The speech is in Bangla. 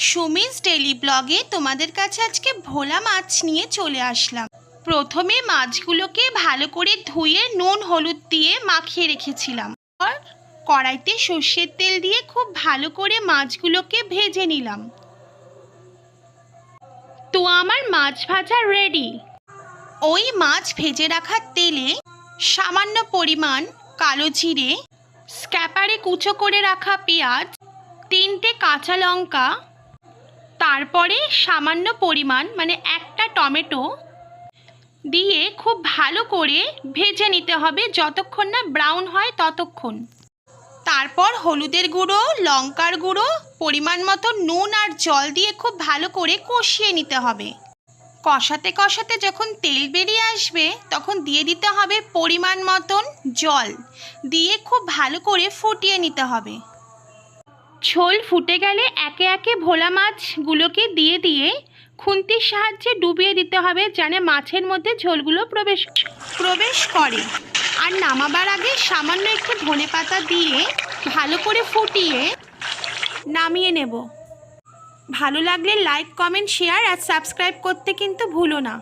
সুমিস ডেইলি ব্লগে তোমাদের কাছে আজকে ভোলা মাছ নিয়ে চলে আসলাম। প্রথমে মাছগুলোকে ভালো করে ধুয়ে নুন হলুদ দিয়ে মাখিয়ে রেখেছিলাম। আর কড়াইতে সর্ষের তেল দিয়ে খুব ভালো করে মাছগুলোকে ভেজে নিলাম। তো আমার মাছ ভাজা রেডি। ওই মাছ ভেজে রাখা তেলে সামান্য পরিমাণ কালো জিরে, স্ক্যাপারে কুচো করে রাখা পেঁয়াজ, 3টে কাঁচা লঙ্কা, তারপরে সামান্য পরিমাণ একটা টমেটো দিয়ে খুব ভালো করে ভেজে নিতে হবে যতক্ষণ না ব্রাউন হয় ততক্ষণ। তারপর হলুদের গুঁড়ো, লঙ্কার গুঁড়ো, পরিমাণ মতো নুন আর জল দিয়ে খুব ভালো করে কষিয়ে নিতে হবে। কষাতে কষাতে যখন তেল বেরিয়ে আসবে তখন দিয়ে দিতে হবে পরিমাণ মতন জল, দিয়ে খুব ভালো করে ফুটিয়ে নিতে হবে। ঝোল ফুটে গেলে একে একে ভোলা মাছগুলোকে দিয়ে দিয়ে খুন্তির সাহায্যে ডুবিয়ে দিতে হবে যেন মাছের মধ্যে ঝোলগুলো প্রবেশ করে। আর নামাবার আগে সামান্য একটু ধনেপাতা দিয়ে ভালো করে ফুটিয়ে নামিয়ে নেব। ভালো লাগলে লাইক, কমেন্ট, শেয়ার আর সাবস্ক্রাইব করতে কিন্তু ভুলো না।